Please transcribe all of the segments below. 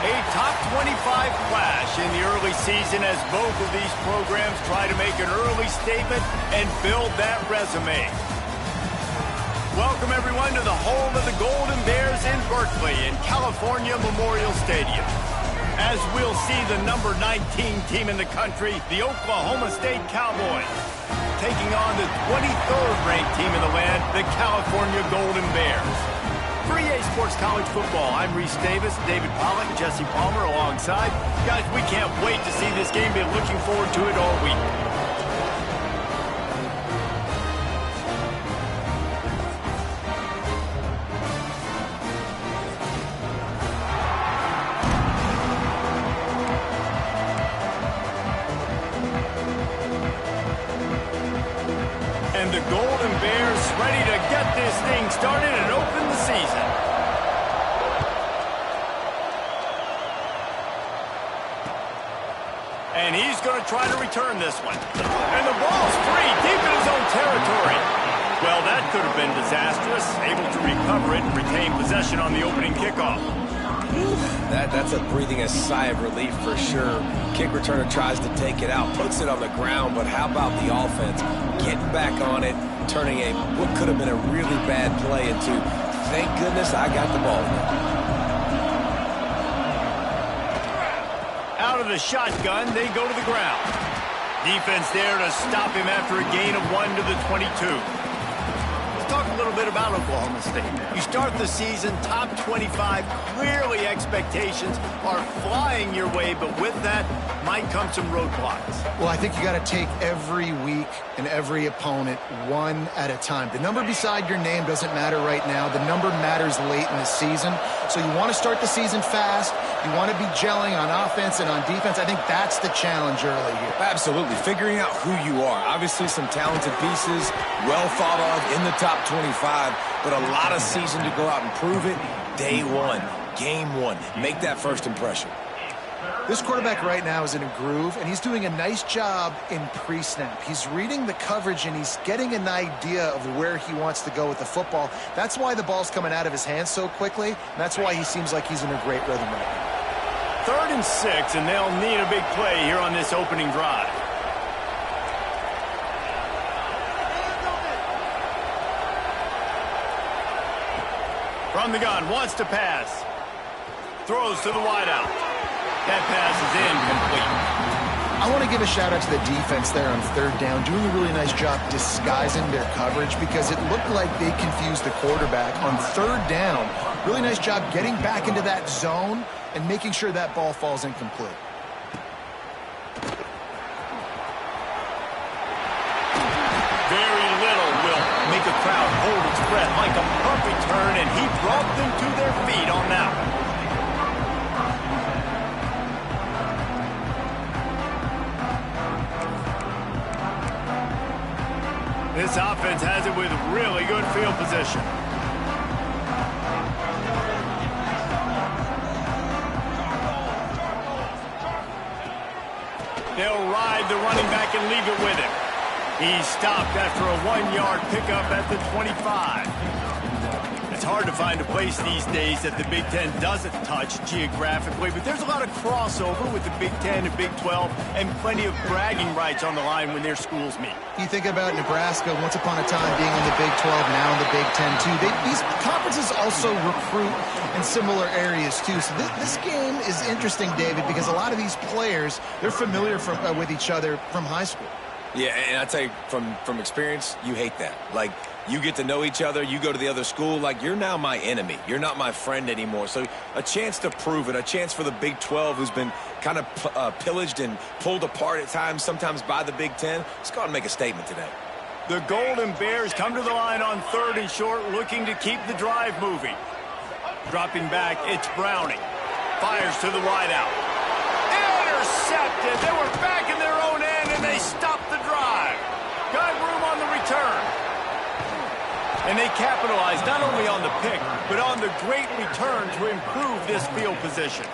A top 25 clash in the early season as both of these programs try to make an early statement and build that resume. Welcome, everyone, to the home of the Golden Bears in Berkeley in California Memorial Stadium. As we'll see the number 19 team in the country, the Oklahoma State Cowboys, taking on the 23rd ranked team in the land, the California Golden Bears. For EA Sports College Football, I'm Reese Davis, David Pollack, Jesse Palmer alongside. Guys, we can't wait to see this game. Been looking forward to it all week. And the Golden Bears ready to get this thing started and open the season. And he's going to try to return this one. And the ball's free, deep in his own territory. Well, that could have been disastrous. Able to recover it and retain possession on the opening kickoff. That's a breathing a sigh of relief for sure. Kick returner tries to take it out, puts it on the ground, but how about the offense? Getting back on it, turning what could have been a really bad play into, thank goodness I got the ball. Out of the shotgun, they go to the ground. Defense there to stop him after a gain of 1 to the 22. Talk a little bit about Oklahoma State. You start the season top 25. Clearly expectations are flying your way, but with that might come some roadblocks. Well, I think you got to take every week and every opponent one at a time. The number beside your name doesn't matter right now. The number matters late in the season. So you want to start the season fast. You want to be gelling on offense and on defense. I think that's the challenge early here. Absolutely. Figuring out who you are. Obviously some talented pieces, well thought of in the top 25, but a lot of season to go out and prove it. Day one, game one. Make that first impression. This quarterback right now is in a groove, and he's doing a nice job in pre-snap. He's reading the coverage, and he's getting an idea of where he wants to go with the football. That's why the ball's coming out of his hands so quickly, and that's why he seems like he's in a great rhythm right now. 3rd and 6, and they'll need a big play here on this opening drive. From the gun, wants to pass. Throws to the wideout. That pass is incomplete. I want to give a shout-out to the defense there on 3rd down, doing a really nice job disguising their coverage because it looked like they confused the quarterback on 3rd down. Really nice job getting back into that zone and making sure that ball falls incomplete. Very little will make a crowd hold its breath like a punt return, and he brought them to their feet on that one. This offense has it with really good field position. They'll ride the running back and leave it with him. He's stopped after a 1-yard pickup at the 25. It's hard to find a place these days that the Big Ten doesn't touch geographically, but there's a lot of crossover with the Big Ten and Big 12 and plenty of bragging rights on the line when their schools meet. You think about Nebraska, once upon a time being in the Big 12, now in the Big 10 too. These conferences also recruit in similar areas too. So this game is interesting, David, because a lot of these players, they're familiar with each other from high school. Yeah, and I tell you, from experience, you hate that. Like, You get to know each other. You go to the other school. Like, you're now my enemy. You're not my friend anymore. So a chance to prove it, a chance for the Big 12, who's been kind of pillaged and pulled apart at times, sometimes by the Big 10. Let's go out and make a statement today. The Golden Bears come to the line on 3rd and short, looking to keep the drive moving. Dropping back, it's Browning. Fires to the wide out. Intercepted. They were back in their own end, and they stopped the drive. Got room on the return. And they capitalized not only on the pick, but on the great return to improve this field position.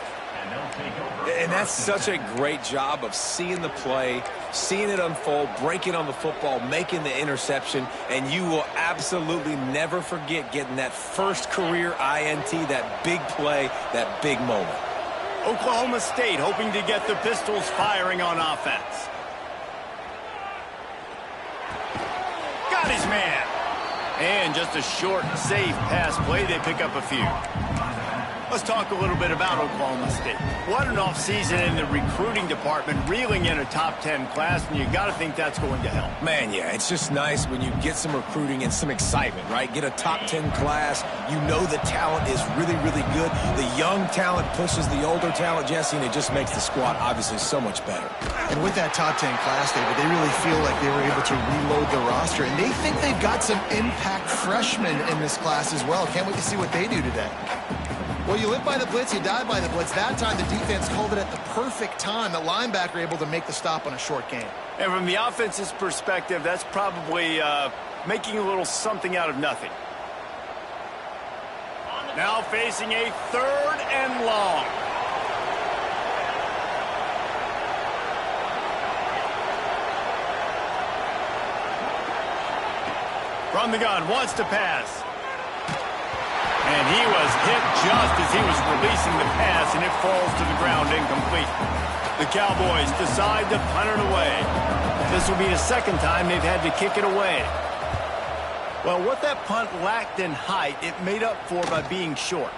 And that's such a great job of seeing the play, seeing it unfold, breaking on the football, making the interception, and you will absolutely never forget getting that first career INT, that big play, that big moment. Oklahoma State hoping to get the Pistols firing on offense. Got his man. And just a short, safe pass play. They pick up a few. Let's talk a little bit about Oklahoma State. What an offseason in the recruiting department, reeling in a top 10 class, and you got to think that's going to help. Man, yeah, it's just nice when you get some recruiting and some excitement, right? Get a top 10 class. You know the talent is really, really good. The young talent pushes the older talent, Jesse, and it just makes the squad obviously so much better. And with that top 10 class, David, they really feel like they were able to reload the roster, and they think they've got some impact freshmen in this class as well. Can't wait to see what they do today. Well, you live by the blitz, you die by the blitz. That time, the defense called it at the perfect time. The linebacker able to make the stop on a short gain. And from the offense's perspective, that's probably making a little something out of nothing. Now facing a 3rd and long. From the gun, wants to pass. And he was hit just as he was releasing the pass, and it falls to the ground incomplete. The Cowboys decide to punt it away. This will be the second time they've had to kick it away. Well, what that punt lacked in height, it made up for by being short.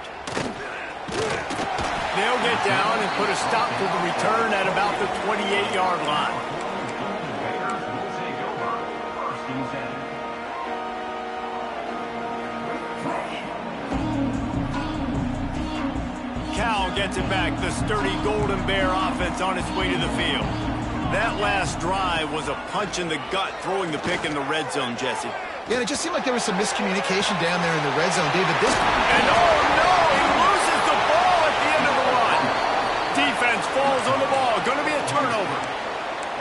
They'll get down and put a stop to the return at about the 28-yard line. Cal gets it back. The sturdy Golden Bear offense on its way to the field. That last drive was a punch in the gut, throwing the pick in the red zone, Jesse. Yeah, it just seemed like there was some miscommunication down there in the red zone, David. And oh no, he loses the ball at the end of the run. Defense falls on the ball. Going to be a turnover.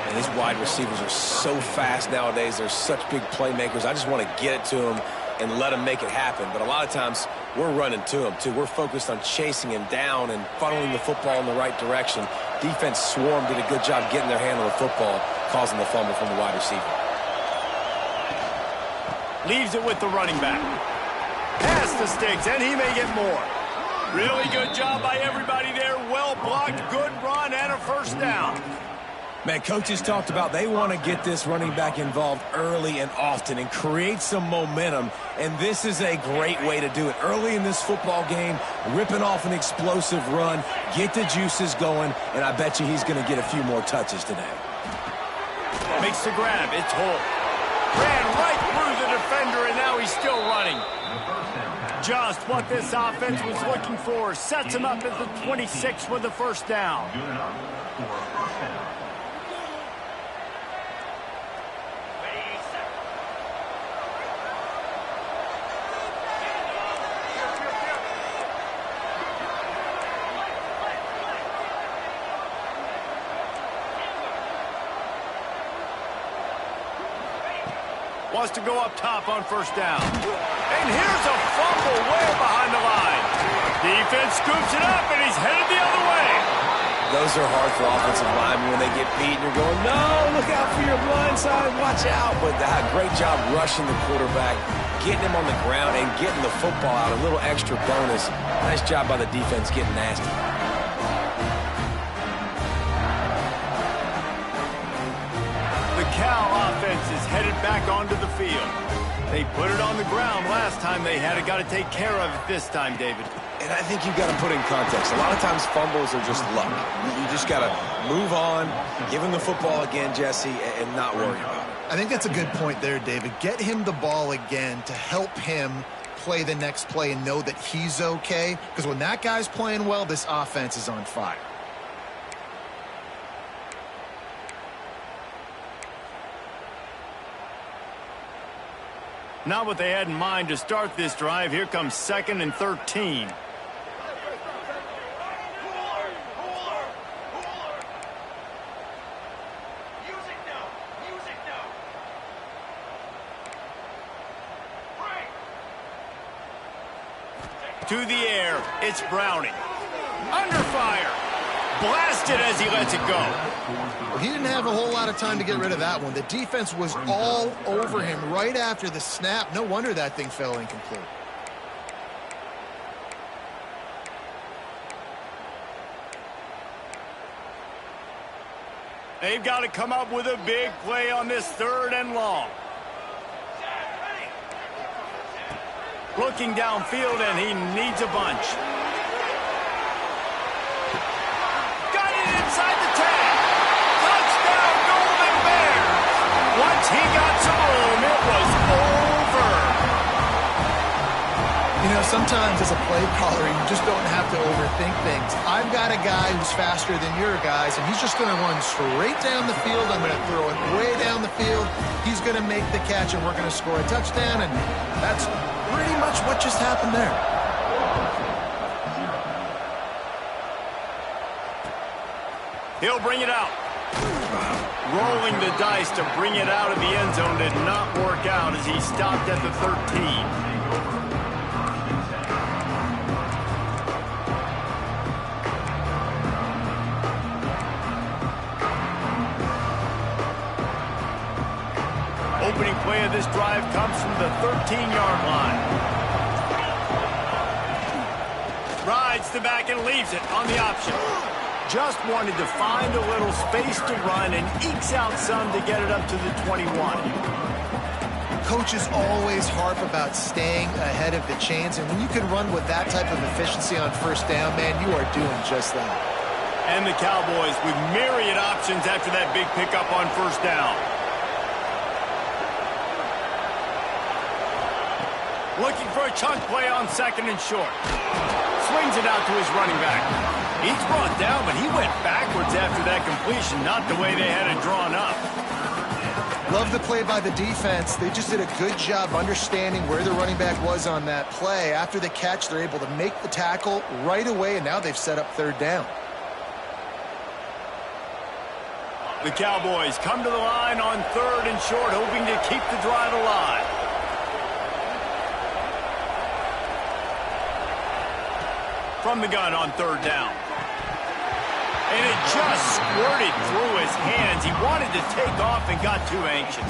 And these wide receivers are so fast nowadays. They're such big playmakers. I just want to get it to them and let him make it happen. But a lot of times, we're running to him, too. We're focused on chasing him down and funneling the football in the right direction. Defense swarmed, did a good job getting their hand on the football, causing the fumble from the wide receiver. Leaves it with the running back. Pass to Sticks, and he may get more. Really good job by everybody there. Well blocked, good run, and a first down. Man, coaches talked about they want to get this running back involved early and often and create some momentum, and this is a great way to do it. Early in this football game, ripping off an explosive run, get the juices going, and I bet you he's going to get a few more touches today. Makes the grab. It's Holt. Ran right through the defender, and now he's still running. Just what this offense was looking for. Sets him up at the 26 with the first down. Wants to go up top on first down. And here's a fumble way behind the line. Defense scoops it up, and he's headed the other way. Those are hard for offensive linemen when they get beat, and you're going, no, look out for your blind side, watch out. But great job rushing the quarterback, getting him on the ground, and getting the football out, a little extra bonus. Nice job by the defense getting nasty. Cal offense is headed back onto the field. They put it on the ground last time they had it. Got to take care of it this time, David. And I think you've got to put in context. A lot of times fumbles are just luck. You just got to move on, give him the football again, Jesse, and not worry about it. I think that's a good point there, David. Get him the ball again to help him play the next play and know that he's okay. Because when that guy's playing well, this offense is on fire. Not what they had in mind to start this drive. Here comes 2nd and 13. To the air, it's Browning. Under fire. Blasted as he lets it go. Well, he didn't have a whole lot of time to get rid of that one. The defense was all over him right after the snap. No wonder that thing fell incomplete. They've got to come up with a big play on this 3rd and long. Looking downfield, and he needs a bunch. Got it inside the 10. Touchdown, Golden Bears. Once he got some room, it was over. You know, sometimes as a play caller, you just don't have to overthink things. I've got a guy who's faster than your guys, and he's just going to run straight down the field. I'm going to throw it way down the field. He's going to make the catch, and we're going to score a touchdown, and that's pretty much what just happened there. He'll bring it out. Rolling the dice to bring it out of the end zone did not work out as he stopped at the 13. Opening play of this drive comes from the 13-yard line. Rides the back and leaves it on the option. Just wanted to find a little space to run and ekes out some to get it up to the 21. Coaches always harp about staying ahead of the chains, and when you can run with that type of efficiency on 1st down, man, you are doing just that. And the Cowboys with myriad options after that big pickup on 1st down. Looking for a chunk play on 2nd and short. Swings it out to his running back. He's brought down, but he went backwards after that completion, not the way they had it drawn up. Love the play by the defense. They just did a good job understanding where the running back was on that play. After the catch, they're able to make the tackle right away, and now they've set up 3rd down. The Cowboys come to the line on 3rd and short, hoping to keep the drive alive. From the gun on 3rd down. And it just squirted through his hands. He wanted to take off and got too anxious.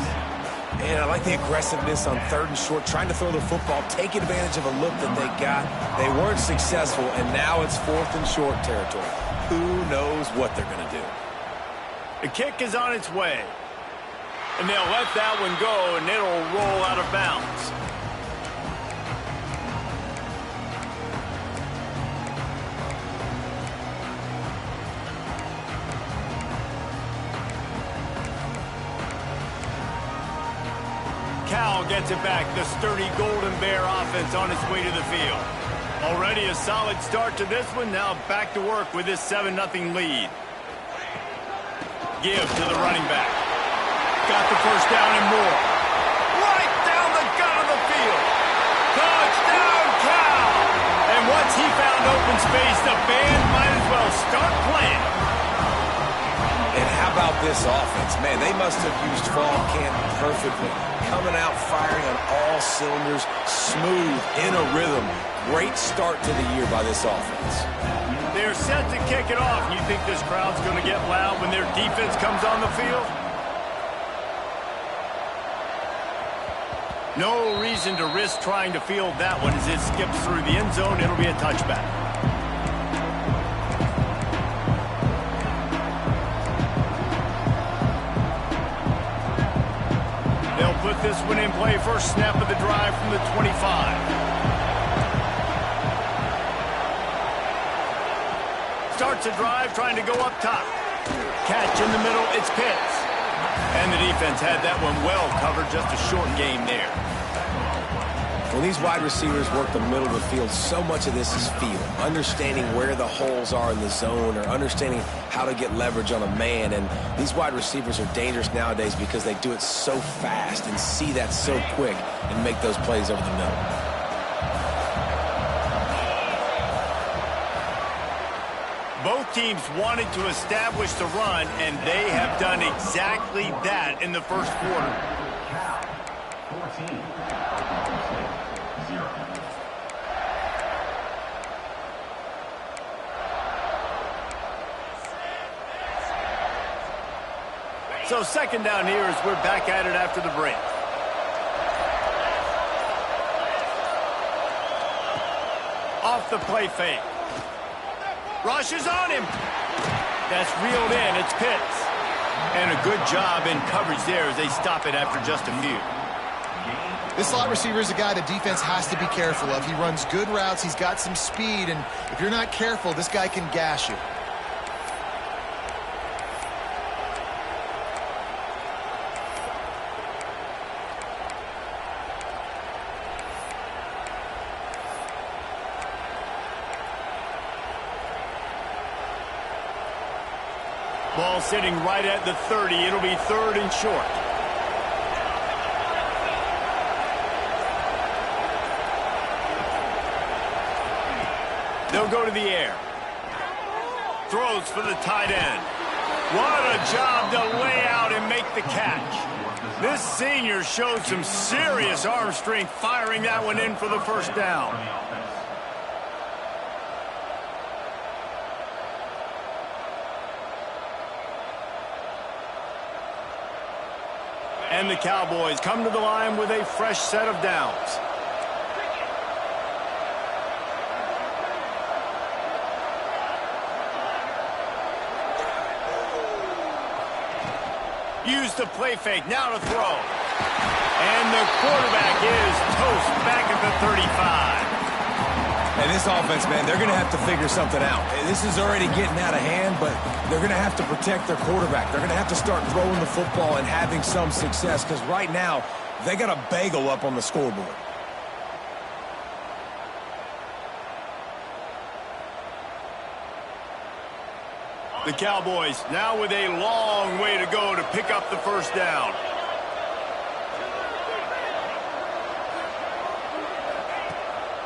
And I like the aggressiveness on 3rd and short, trying to throw the football, taking advantage of a look that they got. They weren't successful, and now it's 4th and short territory. Who knows what they're going to do? The kick is on its way. And they'll let that one go, and it'll roll out of bounds. Cal gets it back. The sturdy Golden Bear offense on its way to the field. Already a solid start to this one. Now back to work with this 7-0 lead. Give to the running back. Got the 1st down and more. Right down the gut of the field. Touchdown, Cal! And once he found open space, the band might as well start playing. And how about this offense? Man, they must have used fall camp perfectly. Coming out firing on all cylinders, smooth, in a rhythm. Great start to the year by this offense. They're set to kick it off. You think this crowd's going to get loud when their defense comes on the field? No reason to risk trying to field that one as it skips through the end zone. It'll be a touchback. They'll put this one in play. First snap of the drive from the 25. Starts a drive trying to go up top. Catch in the middle. It's Pitts. And the defense had that one well covered, just a short game there. When these wide receivers work the middle of the field, so much of this is feel. Understanding where the holes are in the zone or understanding how to get leverage on a man. And these wide receivers are dangerous nowadays because they do it so fast and see that so quick and make those plays over the middle. Both teams wanted to establish the run, and they have done exactly that in the first quarter. 14. So second down here as we're back at it after the break. Off the play fake. Rushes on him. That's reeled in. It's Pitts. And a good job in coverage there as they stop it after just a few. This slot receiver is a guy the defense has to be careful of. He runs good routes. He's got some speed. And if you're not careful, this guy can gash you. Ball sitting right at the 30. It'll be third and short. They'll go to the air. Throws for the tight end. What a job to lay out and make the catch. This senior showed some serious arm strength firing that one in for the first down. And the Cowboys come to the line with a fresh set of downs. Use the play fake, now to throw. And the quarterback is toast back at the 35. And this offense, man, they're going to have to figure something out. This is already getting out of hand, but they're going to have to protect their quarterback. They're going to have to start throwing the football and having some success because right now they got a bagel up on the scoreboard. The Cowboys now with a long way to go to pick up the first down.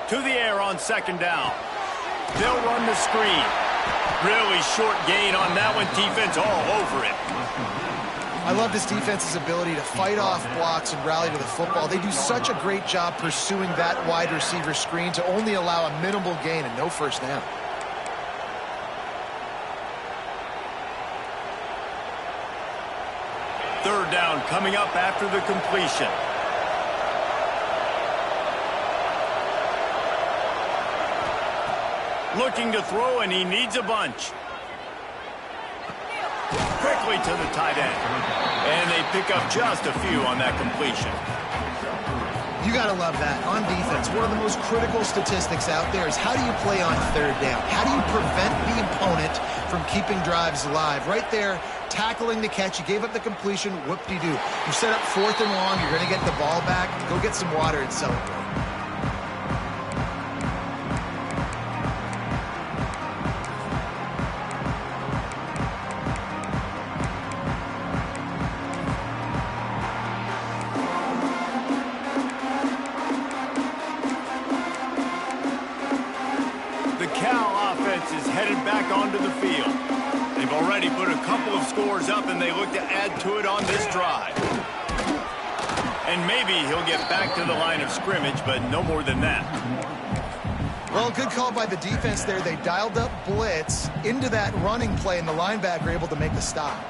To the air on second down. They'll run the screen. Really short gain on that one. Defense all over it. I love this defense's ability to fight off blocks and rally to the football. They do such a great job pursuing that wide receiver screen to only allow a minimal gain and no first down. Third down coming up after the completion. Looking to throw, and he needs a bunch. Quickly to the tight end. And they pick up just a few on that completion. You got to love that. On defense, one of the most critical statistics out there is how do you play on third down? How do you prevent the opponent from keeping drives alive? Right there, tackling the catch. You gave up the completion. Whoop-de-doo. You set up fourth and long. You're going to get the ball back. Go get some water and celebrate. Up and they look to add to it on this drive. And maybe he'll get back to the line of scrimmage, but no more than that. Well, good call by the defense there. They dialed up blitz into that running play, and the linebacker able to make a stop.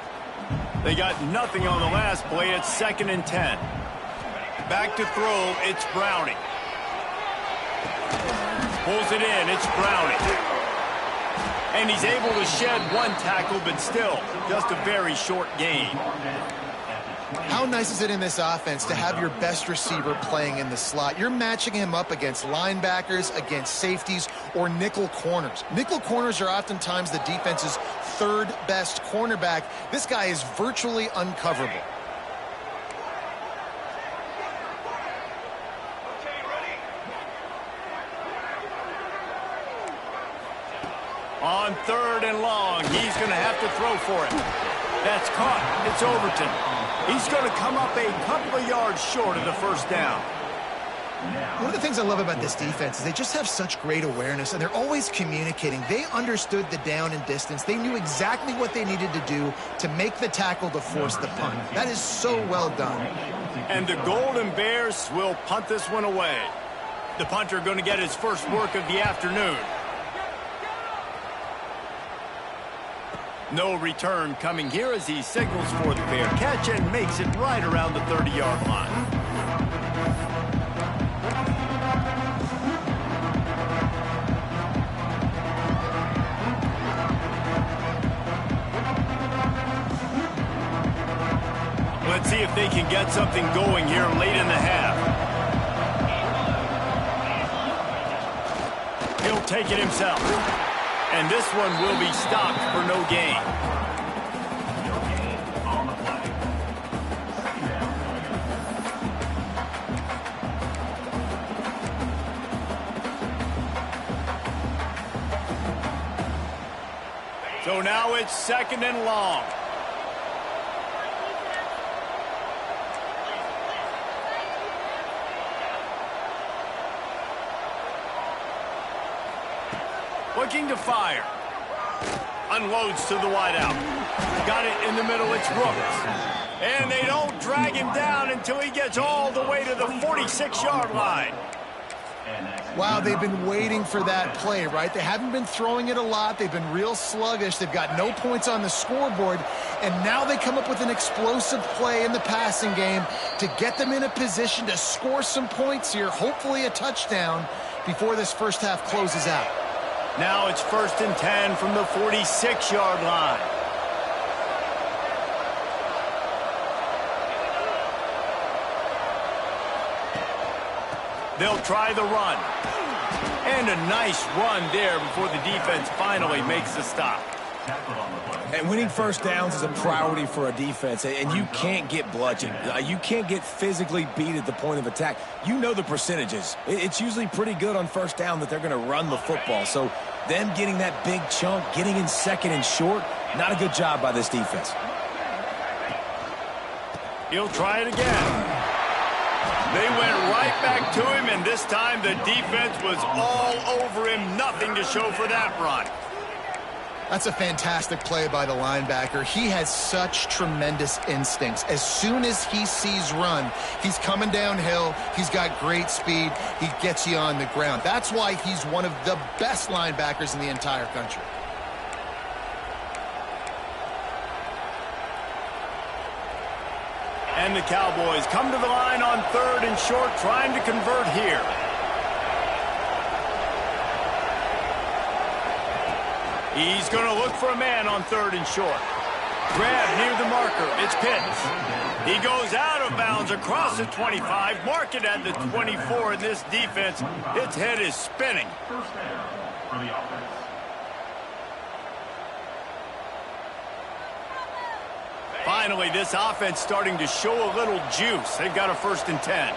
They got nothing on the last play. It's 2nd and 10. Back to throw. It's Browning. Pulls it in. It's Browning. And he's able to shed one tackle, but still just a very short gain. How nice is it in this offense to have your best receiver playing in the slot? You're matching him up against linebackers, against safeties, or nickel corners. Nickel corners are oftentimes the defense's third best cornerback. This guy is virtually uncoverable. On 3rd and long, he's going to have to throw for it. That's caught. It's Overton. He's going to come up a couple of yards short of the first down. One of the things I love about this defense is they just have such great awareness, and they're always communicating. They understood the down and distance. They knew exactly what they needed to do to make the tackle to force the punt. That is so well done. And the Golden Bears will punt this one away. The punter going to get his first work of the afternoon. No return coming here as he signals for the fair catch and makes it right around the 30-yard line. Let's see if they can get something going here late in the half. He'll take it himself. And this one will be stopped for no gain. So now it's 2nd and long. Looking to fire. Unloads to the wideout. Got it in the middle. It's Brooks. And they don't drag him down until he gets all the way to the 46-yard line. Wow, they've been waiting for that play, right? They haven't been throwing it a lot. They've been real sluggish. They've got no points on the scoreboard. And now they come up with an explosive play in the passing game to get them in a position to score some points here, hopefully a touchdown, before this first half closes out. Now it's 1st and 10 from the 46-yard line. They'll try the run. And a nice run there before the defense finally makes the stop. And winning first downs is a priority for a defense, and you can't get bludgeoned. You can't get physically beat at the point of attack. You know the percentages. It's usually pretty good on first down that they're going to run the football. So them getting that big chunk, getting in 2nd and short, not a good job by this defense. He'll try it again. They went right back to him, and this time the defense was all over him. Nothing to show for that run. That's a fantastic play by the linebacker. He has such tremendous instincts. As soon as he sees run, he's coming downhill. He's got great speed. He gets you on the ground. That's why he's one of the best linebackers in the entire country. And the Cowboys come to the line on 3rd and short, trying to convert here. He's going to look for a man on 3rd and short. Grab near the marker. It's Pitts. He goes out of bounds across the 25. Mark it at the 24 in this defense. Its head is spinning. First down for the offense. Finally, this offense starting to show a little juice. They've got a 1st and 10.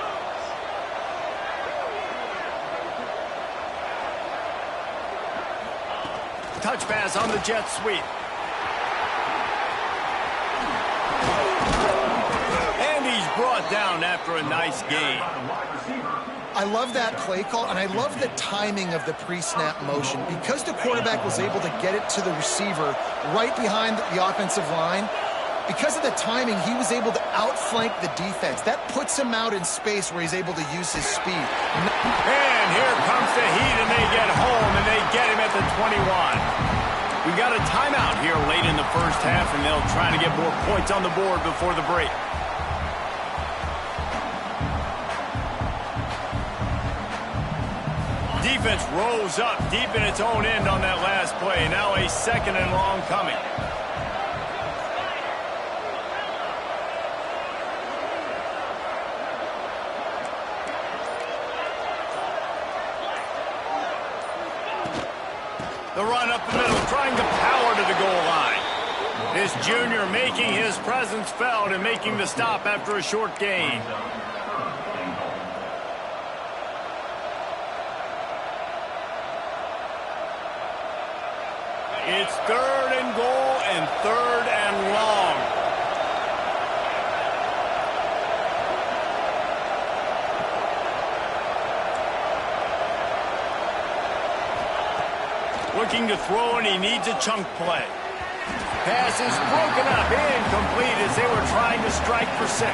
Touch pass on the jet sweep. And he's brought down after a nice gain. I love that play call, and I love the timing of the pre-snap motion. Because the quarterback was able to get it to the receiver right behind the offensive line, because of the timing, he was able to outflank the defense. That puts him out in space where he's able to use his speed. And here comes the heat, and they get home, and they get him at the 21. We've got a timeout here late in the first half, and they'll try to get more points on the board before the break. Defense rolls up deep in its own end on that last play. Now a 2nd and long coming. The run up the middle, trying to power to the goal line. This junior making his presence felt and making the stop after a short gain. It's 3rd and goal and 3rd and long. Looking to throw, and he needs a chunk play. Pass is broken up, incomplete as they were trying to strike for 6.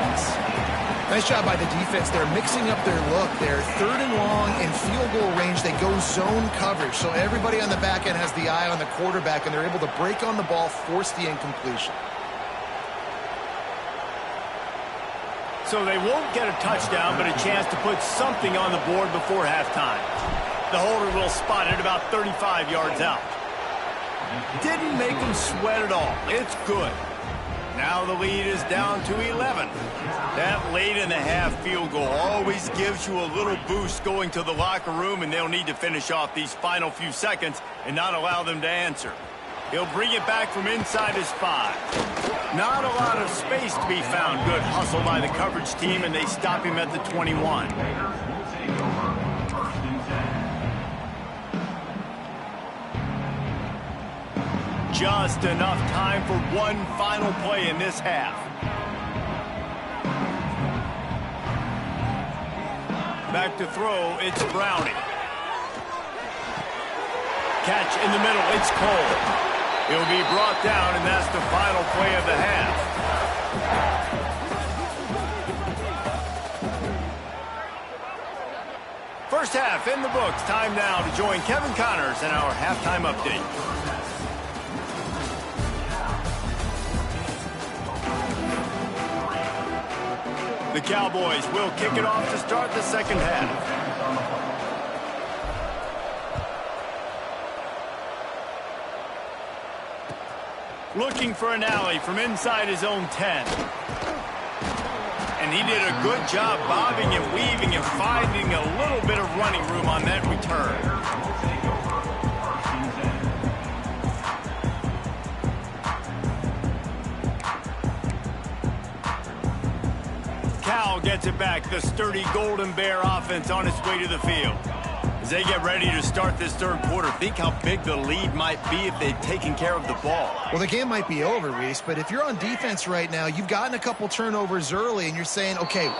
Nice job by the defense. They're mixing up their look. They're 3rd and long in field goal range. They go zone coverage, so everybody on the back end has the eye on the quarterback, and they're able to break on the ball, force the incompletion. So they won't get a touchdown, but a chance to put something on the board before halftime. The holder will spot it about 35 yards out. Didn't make them sweat at all. It's good. Now the lead is down to 11. That late in the half field goal always gives you a little boost going to the locker room, and they'll need to finish off these final few seconds and not allow them to answer. He'll bring it back from inside his 5. Not a lot of space to be found. Good hustle by the coverage team, and they stop him at the 21. Just enough time for one final play in this half. Back to throw, it's Browning. Catch in the middle, it's Cole. He'll be brought down, and that's the final play of the half. First half in the books. Time now to join Kevin Connors in our halftime update. The Cowboys will kick it off to start the second half. Looking for an alley from inside his own 10. And he did a good job bobbing and weaving and finding a little bit of running room on that return. Cal gets it back. The sturdy Golden Bear offense on its way to the field. As they get ready to start this third quarter, think how big the lead might be if they'd taken care of the ball. Well, the game might be over, Reese, but if you're on defense right now, you've gotten a couple turnovers early, and you're saying, okay,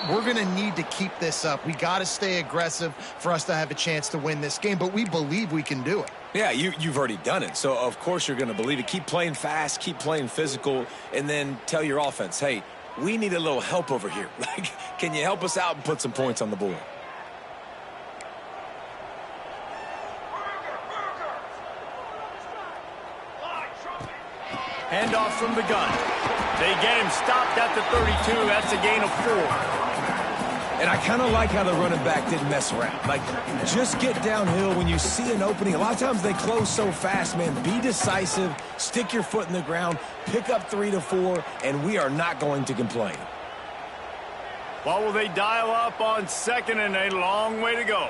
we're going to need to keep this up. We got to stay aggressive for us to have a chance to win this game, but we believe we can do it. Yeah, you've already done it, so of course you're going to believe it. Keep playing fast, keep playing physical, and then tell your offense, hey, we need a little help over here. Like, can you help us out and put some points on the board? Handoff from the gun. They get him stopped at the 32. That's a gain of 4. And I kind of like how the running back didn't mess around. Like, just get downhill when you see an opening. A lot of times they close so fast, man. Be decisive, stick your foot in the ground, pick up 3 to 4, and we are not going to complain. What will they dial up on second, and a long way to go?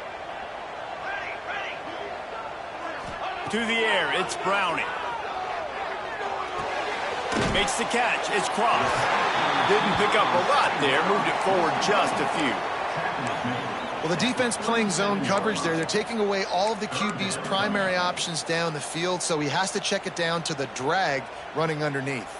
To the air, it's Browning. Makes the catch, it's Cross. Didn't pick up a lot there, moved it forward just a few. Well, the defense playing zone coverage there. They're taking away all of the QB's primary options down the field, so he has to check it down to the drag running underneath.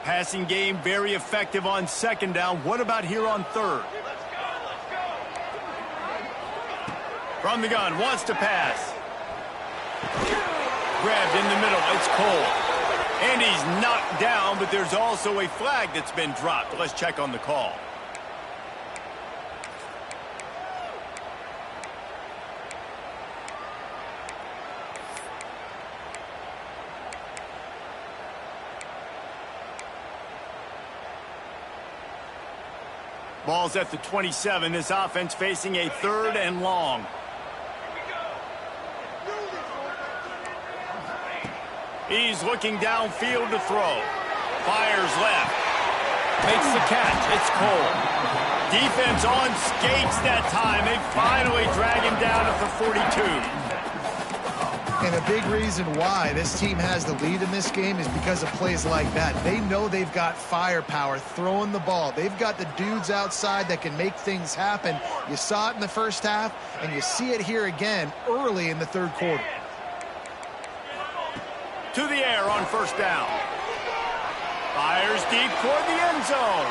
Passing game very effective on second down. What about here on third? From the gun, wants to pass. Grabbed in the middle, it's Cole. And he's knocked down, but there's also a flag that's been dropped. Let's check on the call. Ball's at the 27. This offense facing a 3rd and long. He's looking downfield to throw. Fires left. Makes the catch. It's Cole. Defense on skates that time. They finally drag him down at the 42. And a big reason why this team has the lead in this game is because of plays like that. They know they've got firepower throwing the ball. They've got the dudes outside that can make things happen. You saw it in the first half, and you see it here again early in the third quarter. To the air on first down. Fires deep toward the end zone.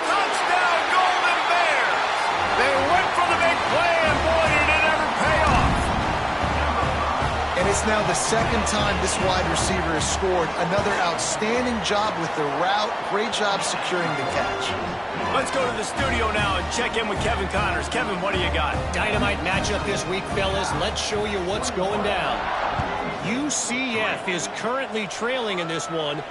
Touchdown, Golden Bears! They went for the big play, and boy, did it ever pay off. And it's now the second time this wide receiver has scored. Another outstanding job with the route. Great job securing the catch. Let's go to the studio now and check in with Kevin Connors. Kevin, what do you got? Dynamite matchup this week, fellas. Let's show you what's going down. UCF is currently trailing in this one,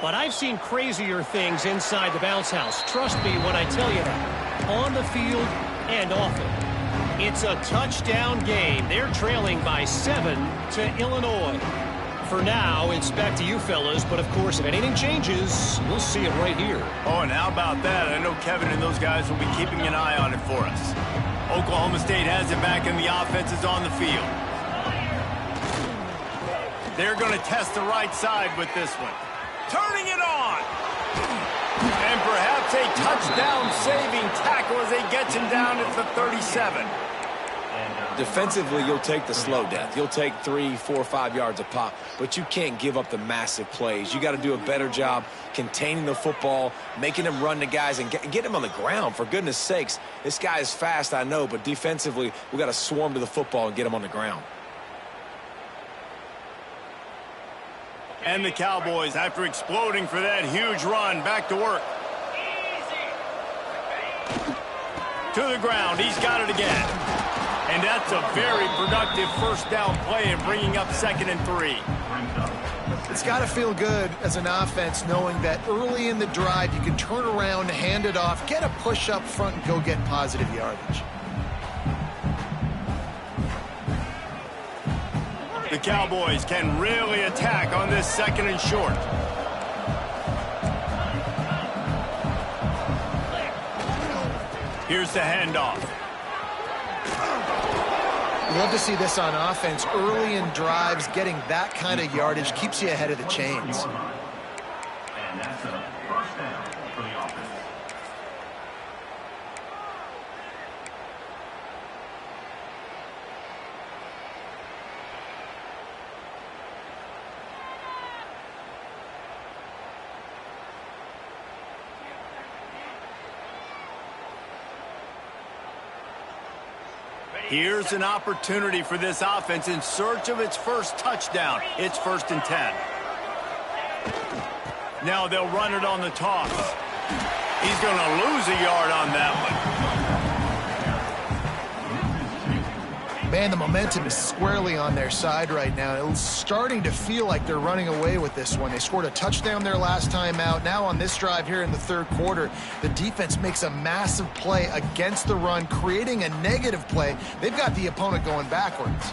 but I've seen crazier things inside the bounce house. Trust me when I tell you that. On the field and off it. It's a touchdown game. They're trailing by 7 to Illinois. For now, it's back to you fellas, but of course, if anything changes, you'll see it right here. Oh, and how about that? I know Kevin and those guys will be keeping an eye on it for us. Oklahoma State has it back, and the offense is on the field. They're going to test the right side with this one. Turning it on! And perhaps a touchdown-saving tackle as they get him down at the 37. Defensively, you'll take the slow death. You'll take 3, 4, 5 yards a pop, but you can't give up the massive plays. You got to do a better job containing the football, making them run the guys, and get them on the ground. For goodness sakes, this guy is fast, I know, but defensively, we got to swarm to the football and get him on the ground. And the Cowboys, after exploding for that huge run, back to work. To the ground, he's got it again. And that's a very productive first down play and bringing up 2nd and 3. It's got to feel good as an offense knowing that early in the drive you can turn around, hand it off, get a push up front, and go get positive yardage. The Cowboys can really attack on this 2nd and short. Here's the handoff. You love to see this on offense. Early in drives, getting that kind of yardage keeps you ahead of the chains. And that's a first down for the offense. Here's an opportunity for this offense in search of its first touchdown. It's 1st and 10. Now they'll run it on the toss. He's going to lose a yard on that one. Man, the momentum is squarely on their side right now. It's starting to feel like they're running away with this one. They scored a touchdown their last time out. Now on this drive here in the third quarter, the defense makes a massive play against the run, creating a negative play. They've got the opponent going backwards.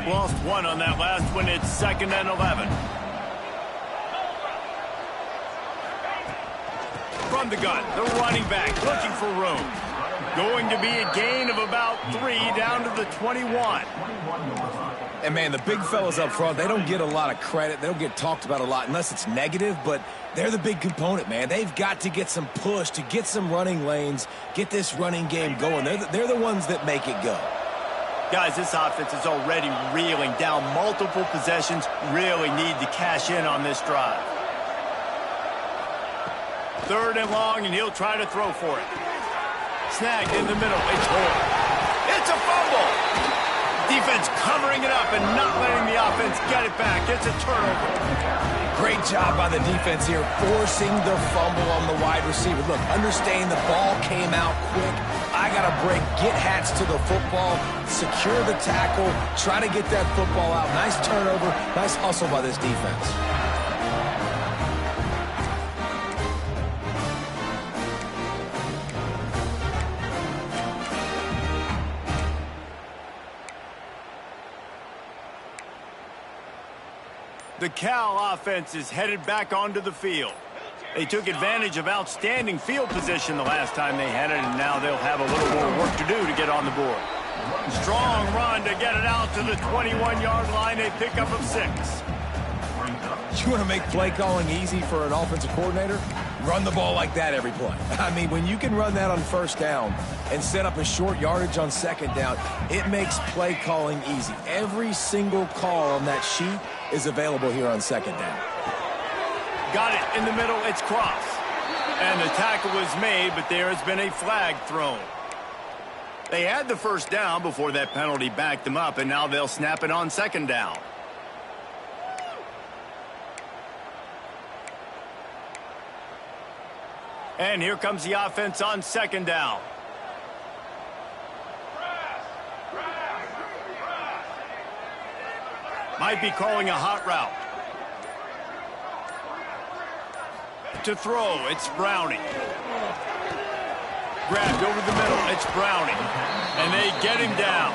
Lost one on that last one. It's 2nd and 11. From the gun, the running back looking for room. Going to be a gain of about 3 down to the 21. And, man, the big fellas up front, they don't get a lot of credit. They don't get talked about a lot unless it's negative, but they're the big component, man. They've got to get some push, to get some running lanes, get this running game going. They're the ones that make it go. Guys, this offense is already reeling down multiple possessions. Really need to cash in on this drive. 3rd and long, and he'll try to throw for it. Snagged in the middle. It's Horn. It's a fumble. Defense covering it up and not letting the offense get it back. It's a turnover. Great job by the defense here, forcing the fumble on the wide receiver. Look, understand the ball came out quick. I got to break, get Hats to the football, secure the tackle, try to get that football out. Nice turnover, nice hustle by this defense. The Cal offense is headed back onto the field. They took advantage of outstanding field position the last time they had it, and now they'll have a little more work to do to get on the board. Strong run to get it out to the 21-yard line. They pick up of 6. You want to make play calling easy for an offensive coordinator? Run the ball like that every play. I mean, when you can run that on first down and set up a short yardage on second down, it makes play calling easy. Every single call on that sheet is available here on second down. Got it in the middle. It's cross. And the tackle was made, but there has been a flag thrown. They had the first down before that penalty backed them up, and now they'll snap it on second down. And here comes the offense on second down. Might be calling a hot route. To throw, it's Browning. Grabbed over the middle, it's Browning. And they get him down.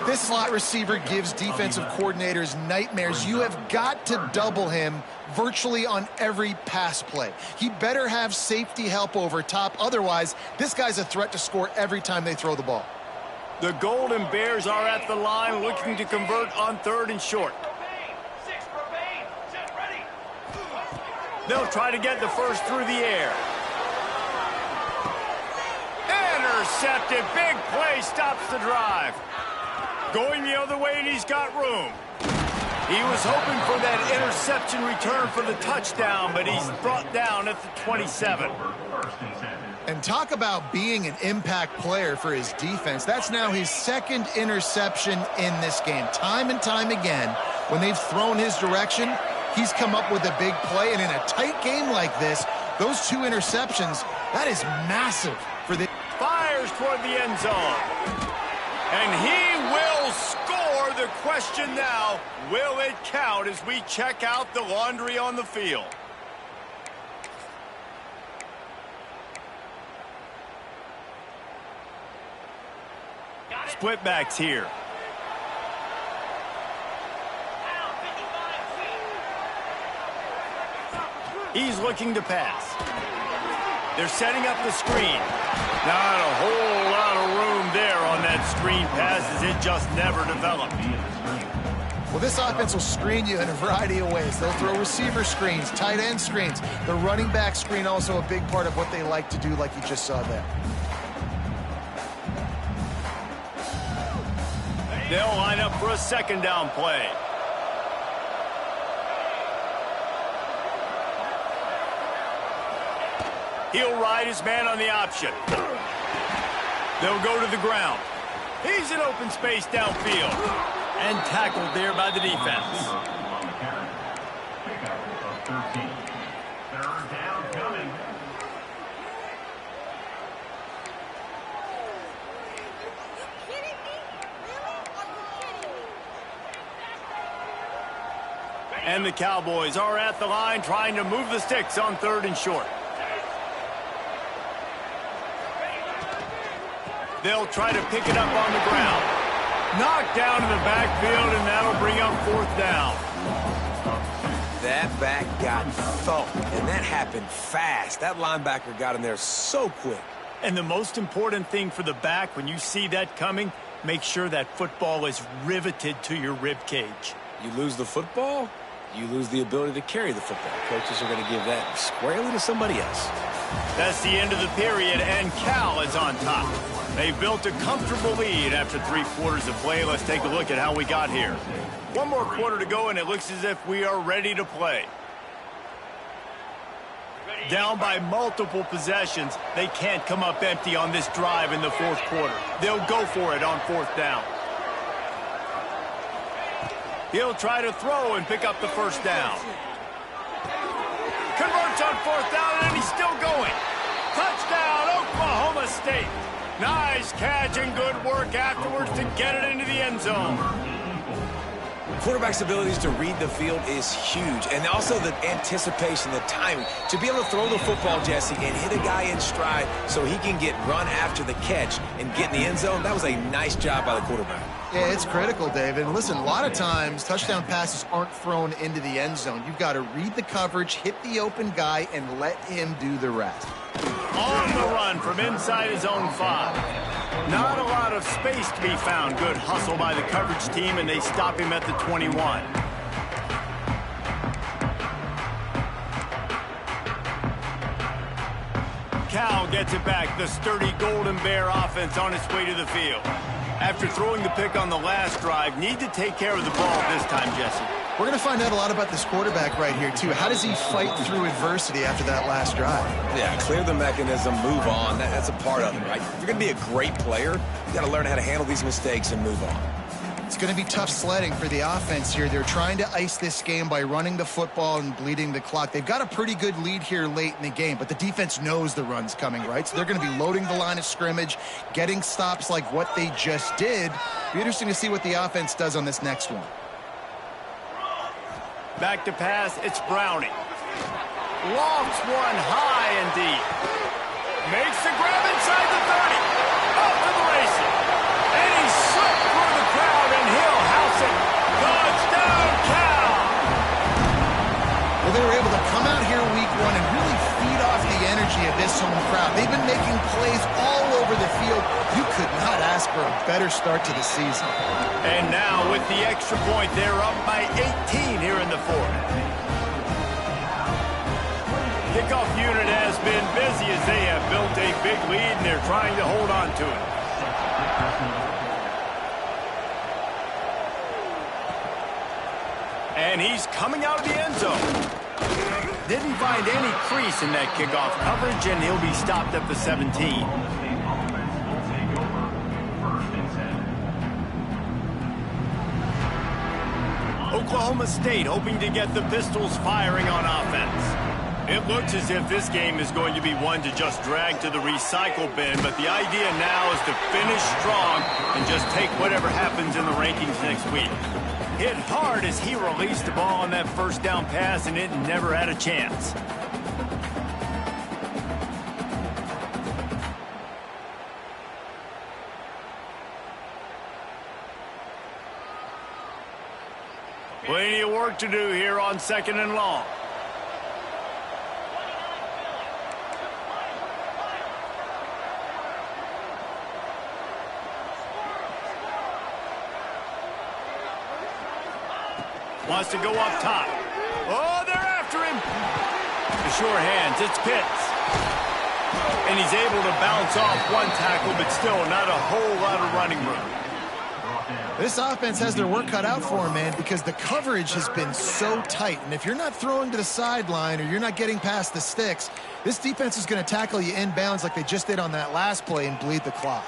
This slot receiver gives defensive coordinators nightmares. You have got to double him virtually on every pass play. He better have safety help over top. Otherwise, this guy's a threat to score every time they throw the ball. The Golden Bears are at the line looking to convert on 3rd and short. They'll try to get the first through the air. Intercepted. Big play stops the drive. Going the other way, and he's got room. He was hoping for that interception return for the touchdown, but he's brought down at the 27. And talk about being an impact player for his defense. That's now his 2nd interception in this game. Time and time again, when they've thrown his direction, he's come up with a big play. And in a tight game like this, those 2 interceptions, that is massive for the... Fires toward the end zone. And he will score. The question now, will it count as we check out the laundry on the field? Split backs here. He's looking to pass. They're setting up the screen. Not a whole lot of room there on that screen pass, as it just never developed. Well, this offense will screen you in a variety of ways. They'll throw receiver screens, tight end screens. The running back screen also a big part of what they like to do, like you just saw there. They'll line up for a second down play. He'll ride his man on the option. They'll go to the ground. He's in open space downfield. And tackled there by the defense. And the Cowboys are at the line trying to move the sticks on 3rd and short. They'll try to pick it up on the ground. Knocked down in the backfield, and that'll bring up 4th down. That back got thumped, and that happened fast. That linebacker got in there so quick. And the most important thing for the back, when you see that coming, make sure that football is riveted to your rib cage. You lose the football, you lose the ability to carry the football. Coaches are going to give that squarely to somebody else. That's the end of the period, and Cal is on top. They've built a comfortable lead after 3 quarters of play. Let's take a look at how we got here. 1 more quarter to go, and it looks as if we are ready to play. Down by multiple possessions, they can't come up empty on this drive in the 4th quarter. They'll go for it on 4th down. He'll try to throw and pick up the first down. Converts on 4th down, and he's still going. Touchdown, Oklahoma State. Nice catch and good work afterwards to get it into the end zone. Quarterback's abilities to read the field is huge, and also the anticipation, the timing. To be able to throw the football, Jesse, and hit a guy in stride so he can get run after the catch and get in the end zone, that was a nice job by the quarterback. Yeah, it's critical, David. And listen, a lot of times touchdown passes aren't thrown into the end zone. You've got to read the coverage, hit the open guy, and let him do the rest. On the run from inside his own 5. Not a lot of space to be found. Good hustle by the coverage team, and they stop him at the 21. Cal gets it back. The sturdy Golden Bear offense on its way to the field. After throwing the pick on the last drive, need to take care of the ball this time, Jesse. We're going to find out a lot about this quarterback right here, too. How does he fight through adversity after that last drive? Yeah, clear the mechanism, move on. That's a part of it, right? If you're going to be a great player, you got to learn how to handle these mistakes and move on. It's going to be tough sledding for the offense here. They're trying to ice this game by running the football and bleeding the clock. They've got a pretty good lead here late in the game, but the defense knows the run's coming, right? So they're going to be loading the line of scrimmage, getting stops like what they just did. Be interesting to see what the offense does on this next one. Back to pass, it's Browning. Lofts one high and deep. Makes the grab inside the 30. Up to the races. And he slipped through the crowd, and he'll house it. Touchdown, Cal! Well, they were able to come out here week 1 and really feed off the energy of this home crowd. They've been making plays all over the field. You could not ask for a better start to the season. And now with the extra point, they're up by 18 here in the 4th. Kickoff unit has been busy as they have built a big lead, and they're trying to hold on to it. And he's coming out of the end zone. Didn't find any crease in that kickoff coverage, and he'll be stopped at the 17. Oklahoma State hoping to get the Pistols firing on offense. It looks as if this game is going to be one to just drag to the recycle bin, but the idea now is to finish strong and just take whatever happens in the rankings next week. Hit hard as he released the ball on that first down pass, and it never had a chance. Plenty of work to do here on 2nd and long. Wants to go up top. Oh, they're after him. The sure hands, it's Pitts. And he's able to bounce off one tackle, but still not a whole lot of running room. This offense has their work cut out for them, man, because the coverage has been so tight. And if you're not throwing to the sideline or you're not getting past the sticks, this defense is going to tackle you inbounds like they just did on that last play and bleed the clock.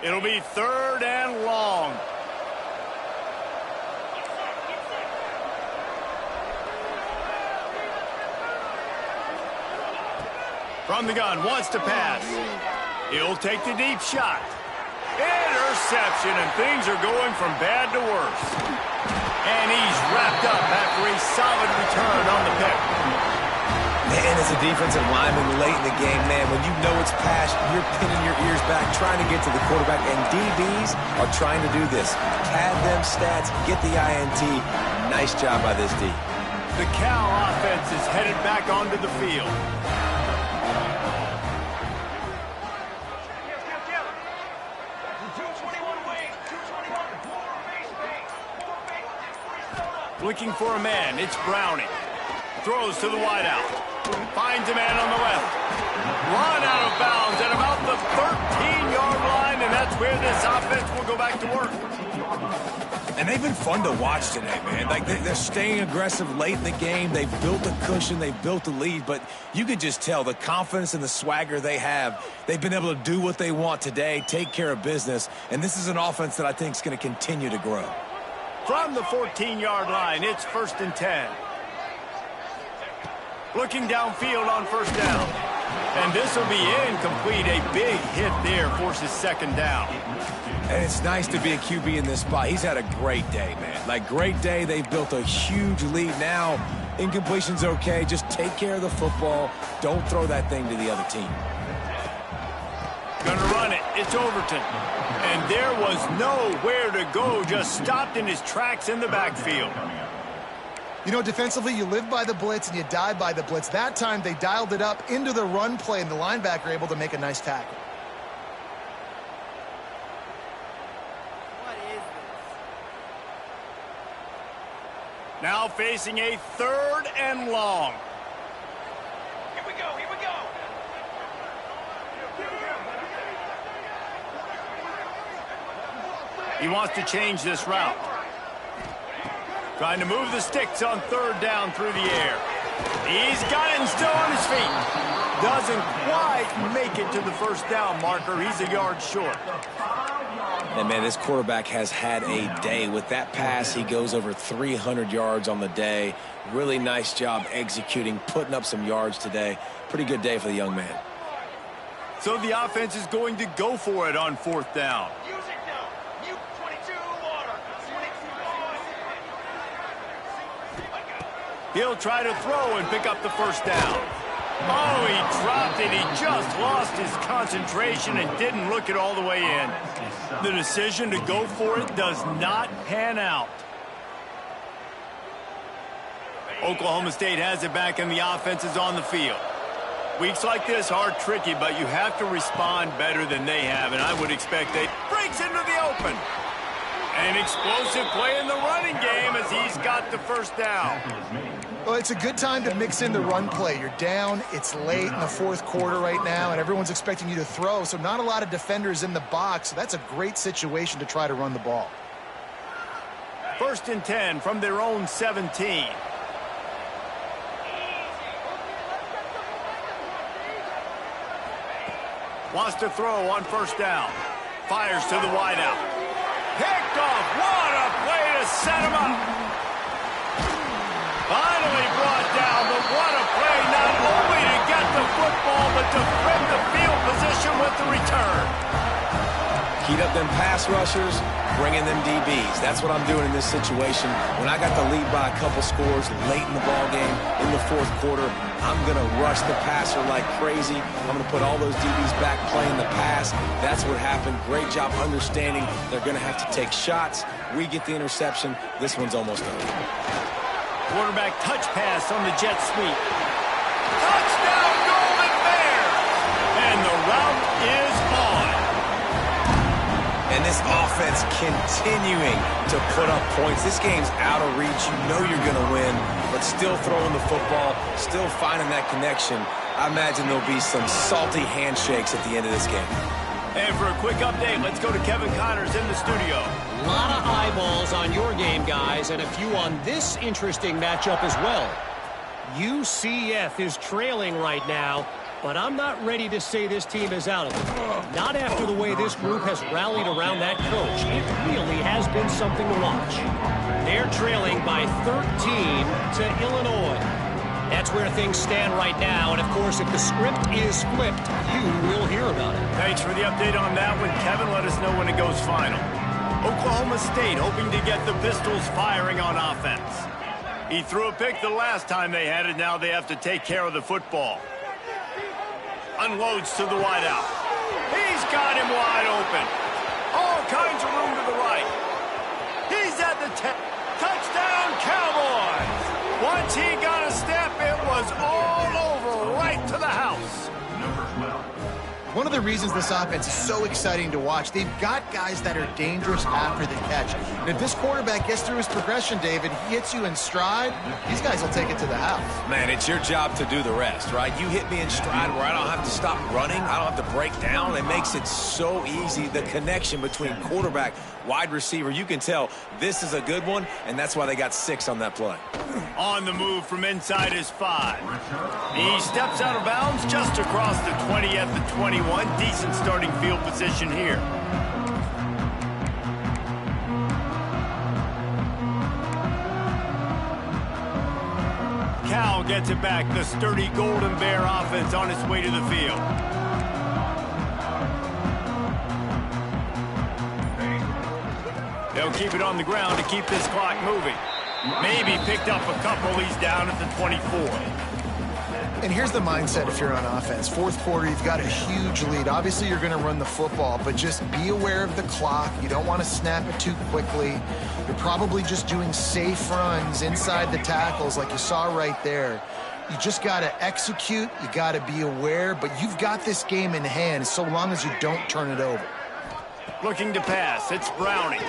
It'll be 3rd and long. From the gun, wants to pass. He'll take the deep shot. Interception, and things are going from bad to worse. And he's wrapped up after a solid return on the pick. Man, as a defensive lineman late in the game, man, when you know it's past, you're pinning your ears back, trying to get to the quarterback, and DBs are trying to do this. Pad them stats, get the INT. Nice job by this D. The Cal offense is headed back onto the field. Looking for a man, it's Browning. Throws to the wideout. Finds a man on the left. Run out of bounds at about the 13-yard line, and that's where this offense will go back to work. And they've been fun to watch today, man. Like, they're staying aggressive late in the game. They've built a cushion. They've built a lead. But you could just tell the confidence and the swagger they have. They've been able to do what they want today, take care of business. And this is an offense that I think is going to continue to grow. From the 14-yard line, it's 1st and 10. Looking downfield on 1st down. And this will be incomplete. A big hit there forces second down. And it's nice to be a QB in this spot. He's had a great day, man. Like, great day. They've built a huge lead. Now, incompletion's okay. Just take care of the football. Don't throw that thing to the other team. Gonna run it. It's Overton. And there was nowhere to go. Just stopped in his tracks in the backfield. You know, defensively, you live by the blitz and you die by the blitz. That time, they dialed it up into the run play, and the linebacker able to make a nice tackle. What is this? Now facing a 3rd and long. Here we go, here we go. He wants to change this route. Trying to move the sticks on 3rd down through the air. He's got it and still on his feet. Doesn't quite make it to the 1st down marker. He's a yard short. And, man, this quarterback has had a day. With that pass, he goes over 300 yards on the day. Really nice job executing, putting up some yards today. Pretty good day for the young man. So the offense is going to go for it on 4th down. He'll try to throw and pick up the 1st down. Oh, he dropped it. He just lost his concentration and didn't look it all the way in. The decision to go for it does not pan out. Oklahoma State has it back and the offense is on the field. Weeks like this are tricky, but you have to respond better than they have, and I would expect they breaks into the open. An explosive play in the running game as he's got the 1st down. Well, it's a good time to mix in the run play. You're down, it's late in the 4th quarter right now, and everyone's expecting you to throw, so not a lot of defenders in the box. So that's a great situation to try to run the ball. 1st and 10 from their own 17. Wants to throw on 1st down. Fires to the wideout. Picked off. What a play to set him up. Finally brought down, but what a play not only to get the football, but to flip the field position with the return. Heat up them pass rushers, bring in them DBs. That's what I'm doing in this situation. When I got the lead by a couple scores late in the ball game, in the 4th quarter, I'm going to rush the passer like crazy. I'm going to put all those DBs back playing the pass. That's what happened. Great job understanding they're going to have to take shots. We get the interception. This one's almost over. Quarterback touch pass on the jet sweep. Touchdown, Golden Bears! And the route is on. And this offense continuing to put up points. This game's out of reach. You know you're going to win, but still throwing the football, still finding that connection. I imagine there'll be some salty handshakes at the end of this game. And for a quick update, let's go to Kevin Connors in the studio. A lot of eyeballs on your game, guys, and a few on this interesting matchup as well. UCF is trailing right now, but I'm not ready to say this team is out of it. Not after the way this group has rallied around that coach. It really has been something to watch. They're trailing by 13 to Illinois. That's where things stand right now, and of course, if the script is flipped, you will hear about it. Thanks for the update on that one, Kevin. Let us know when it goes final. Oklahoma State hoping to get the Pistols firing on offense. He threw a pick the last time they had it. Now they have to take care of the football. Unloads to the wideout. He's got him wide open. All kinds of room to the right. He's at the 10. Touchdown, Cowboys! Once he got a step, it was all over, right to the house. One of the reasons this offense is so exciting to watch, they've got guys that are dangerous after the catch. And if this quarterback gets through his progression, David, he hits you in stride, these guys will take it to the house. Man, it's your job to do the rest, right? You hit me in stride where I don't have to stop running. I don't have to break down. It makes it so easy, the connection between quarterback, wide receiver. You can tell this is a good one, and that's why they got 6 on that play. On the move from inside his 5. He steps out of bounds just across the 20 at the 21. Decent starting field position here. Cal gets it back. The sturdy Golden Bear offense on its way to the field. They'll keep it on the ground to keep this clock moving. Maybe picked up a couple. He's down at the 24. And here's the mindset if you're on offense. Fourth quarter, you've got a huge lead. Obviously, you're going to run the football, but just be aware of the clock. You don't want to snap it too quickly. You're probably just doing safe runs inside the tackles like you saw right there. You just got to execute. You got to be aware, but you've got this game in hand so long as you don't turn it over. Looking to pass. It's Browning.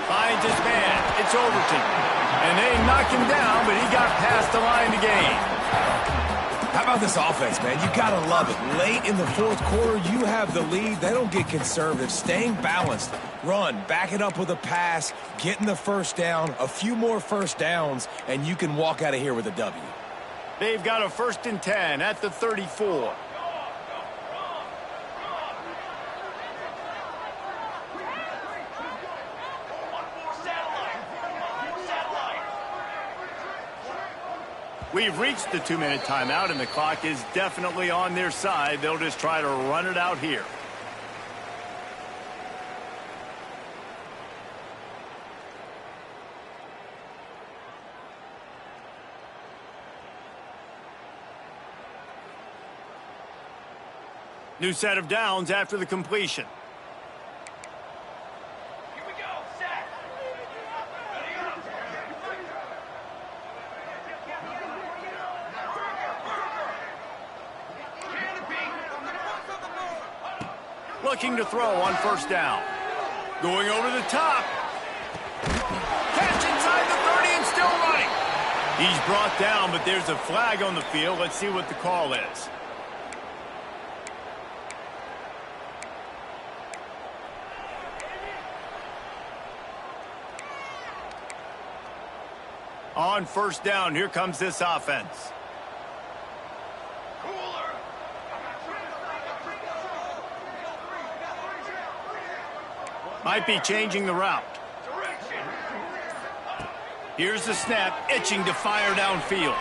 Finds his man. It's Overton. And they knock him down, but he got past the line to gain. How about this offense, man? You got to love it. Late in the fourth quarter, you have the lead. They don't get conservative. Staying balanced. Run, back it up with a pass, getting the first down, a few more first downs, and you can walk out of here with a W. They've got a 1st and 10 at the 34. We've reached the 2-minute timeout, and the clock is definitely on their side. They'll just try to run it out here. New set of downs after the completion. Looking to throw on 1st down. Going over the top. Catch inside the 30 and still running. He's brought down, but there's a flag on the field. Let's see what the call is. On 1st down, here comes this offense. Might be changing the route. Here's the snap, itching to fire downfield.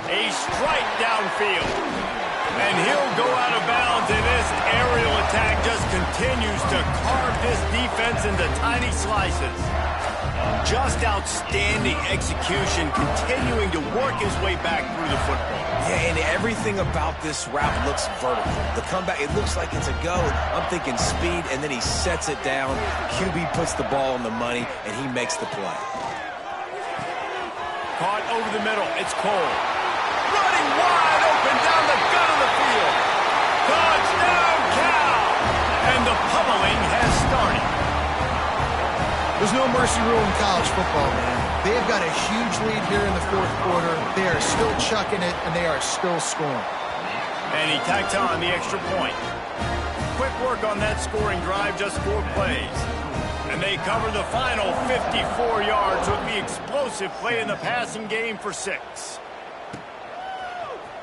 A strike downfield. And he'll go out of bounds, and this aerial attack just continues to carve this defense into tiny slices. Just outstanding execution, continuing to work his way back through the football. Yeah, and everything about this route looks vertical. The comeback, it looks like it's a go. I'm thinking speed, and then he sets it down. QB puts the ball on the money, and he makes the play. Caught over the middle. It's Cole. Running wide open down the gut of the field. Touchdown, Cal! And the pummeling has started. There's no mercy rule in college football, man. They've got a huge lead here in the fourth quarter. They are still chucking it, and they are still scoring. And he tacks on the extra point. Quick work on that scoring drive, just 4 plays. And they cover the final 54 yards with the explosive play in the passing game for 6.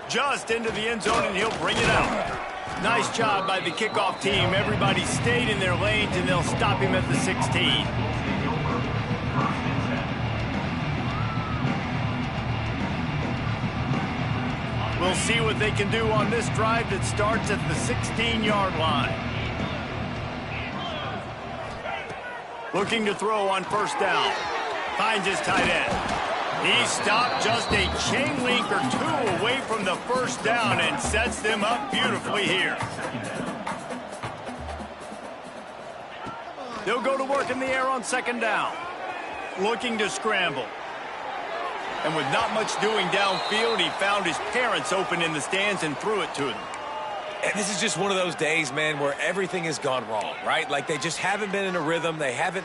Just into the end zone, and he'll bring it out. Nice job by the kickoff team. Everybody stayed in their lanes, and they'll stop him at the 16. We'll see what they can do on this drive that starts at the 16-yard line. Looking to throw on 1st down. Finds his tight end. He stopped just a chain link or 2 away from the 1st down and sets them up beautifully here. They'll go to work in the air on 2nd down. Looking to scramble. And with not much doing downfield, he found his parents open in the stands and threw it to them. And this is just one of those days, man, where everything has gone wrong, right? Like they just haven't been in a rhythm. They haven't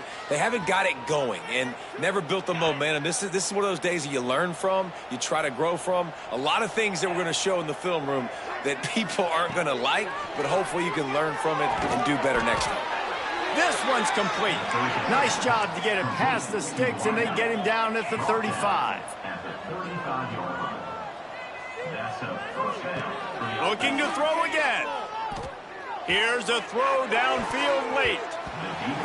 got it going and never built the momentum. This is one of those days that you learn from, you try to grow from. A lot of things that we're going to show in the film room that people aren't going to like, but hopefully you can learn from it and do better next time. This one's complete. Nice job to get it past the sticks, and they get him down at the 35. Looking to throw again. Here's a throw downfield late.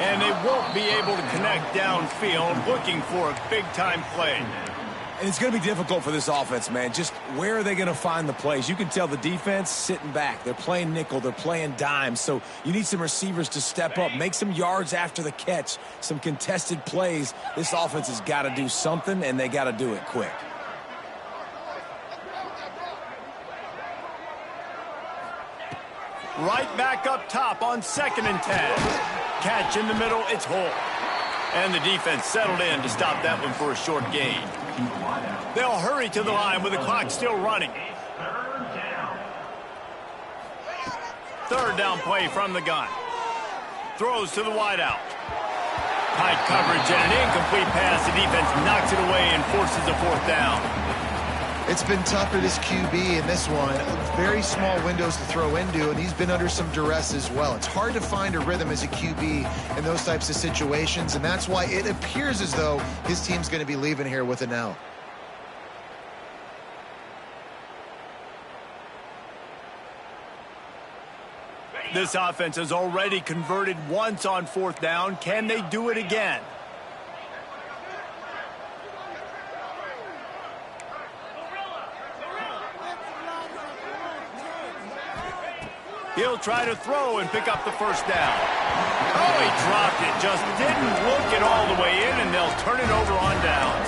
And they won't be able to connect downfield, looking for a big-time play. And it's going to be difficult for this offense, man. Just where are they going to find the plays? You can tell the defense sitting back. They're playing nickel. They're playing dime. So you need some receivers to step up, make some yards after the catch, some contested plays. This offense has got to do something, and they got to do it quick. Right back up top on 2nd and 10. Catch in the middle, it's Hall. And the defense settled in to stop that one for a short gain. They'll hurry to the line with the clock still running. Third down play from the gun. Throws to the wideout. Tight coverage and an incomplete pass. The defense knocks it away and forces a 4th down. It's been tough for this QB in this one. Very small windows to throw into, and he's been under some duress as well. It's hard to find a rhythm as a QB in those types of situations, and that's why it appears as though his team's going to be leaving here with an L. This offense has already converted once on 4th down. Can they do it again? He'll try to throw and pick up the 1st down. Oh, he dropped it. Just didn't look it all the way in, and they'll turn it over on downs.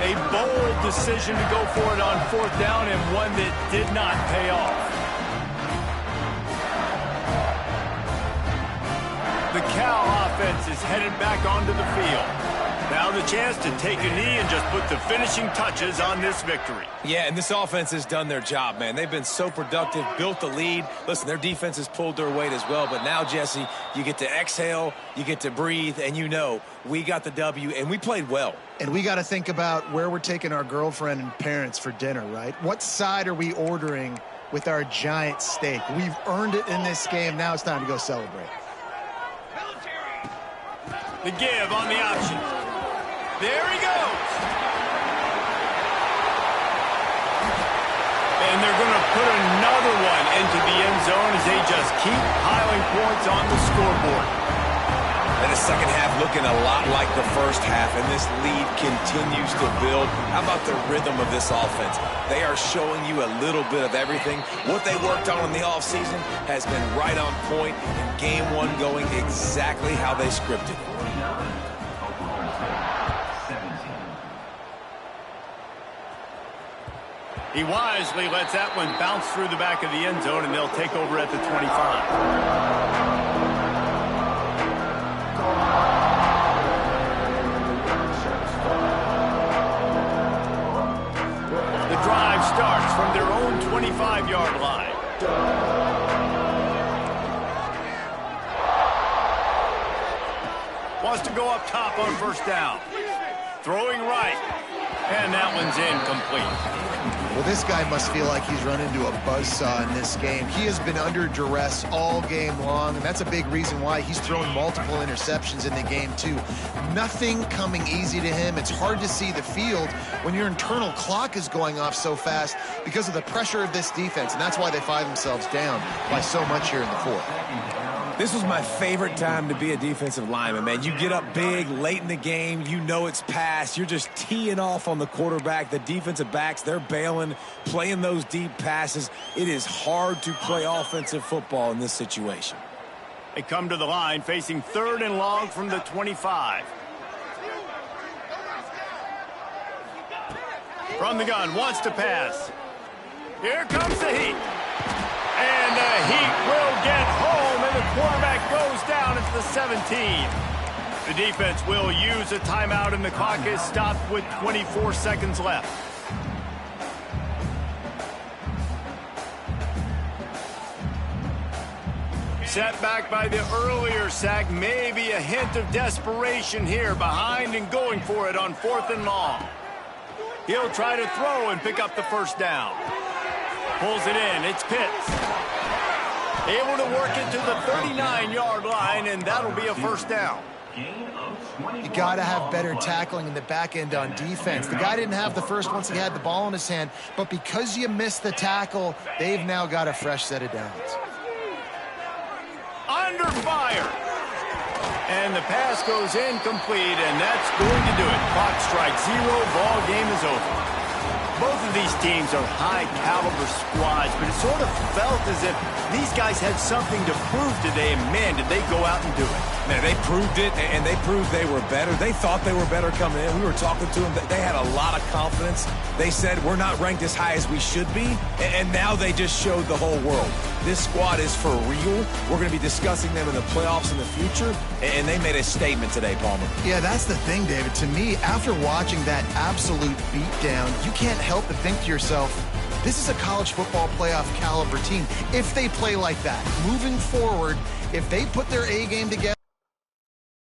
A bold decision to go for it on 4th down, and one that did not pay off. The Cal offense is headed back onto the field. Now the chance to take a knee and just put the finishing touches on this victory. Yeah, and this offense has done their job, man. They've been so productive, built the lead. Listen, their defense has pulled their weight as well. But now, Jesse, you get to exhale, you get to breathe, and you know we got the W, and we played well. And we got to think about where we're taking our girlfriend and parents for dinner, right? What side are we ordering with our giant steak? We've earned it in this game. Now it's time to go celebrate. The give on the option. There he goes. And they're going to put another one into the end zone as they just keep piling points on the scoreboard. And the second half looking a lot like the first half, and this lead continues to build. How about the rhythm of this offense? They are showing you a little bit of everything. What they worked on in the offseason has been right on point, and game one going exactly how they scripted it. He wisely lets that one bounce through the back of the end zone, and they'll take over at the 25. The drive starts from their own 25-yard line. Wants to go up top on 1st down. Throwing right. And that one's incomplete. Well, this guy must feel like he's run into a buzzsaw in this game. He has been under duress all game long, and that's a big reason why he's thrown multiple interceptions in the game, too. Nothing coming easy to him. It's hard to see the field when your internal clock is going off so fast because of the pressure of this defense, and that's why they find themselves down by so much here in the 4th. This was my favorite time to be a defensive lineman, man. You get up big late in the game. You know it's past. You're just teeing off on the quarterback. The defensive backs, they're bailing, playing those deep passes. It is hard to play offensive football in this situation. They come to the line facing 3rd and long from the 25. From the gun, wants to pass. Here comes the heat. And the heat will get home, and the quarterback goes down at the 17. The defense will use a timeout, and the clock is stopped with 24 seconds left. Set back by the earlier sack, maybe a hint of desperation here, behind and going for it on 4th and long. He'll try to throw and pick up the 1st down. Pulls it in, it's Pitts. Able to work it to the 39-yard line, and that'll be a 1st down. You got to have better tackling in the back end on defense. The guy didn't have the first once he had the ball in his hand, but because you missed the tackle, they've now got a fresh set of downs. Under fire. And the pass goes incomplete, and that's going to do it. Clock strikes 0, ball game is over. Both of these teams are high-caliber squads, but it sort of felt as if these guys had something to prove today, and man, did they go out and do it. Man, they proved it, and they proved they were better. They thought they were better coming in. We were talking to them. They had a lot of confidence. They said, we're not ranked as high as we should be, and now they just showed the whole world. This squad is for real. We're going to be discussing them in the playoffs in the future, and they made a statement today, Palmer. Yeah, that's the thing, David. To me, after watching that absolute beatdown, you can't help but think to yourself, this is a college football playoff caliber team. If they play like that, moving forward, if they put their A game together,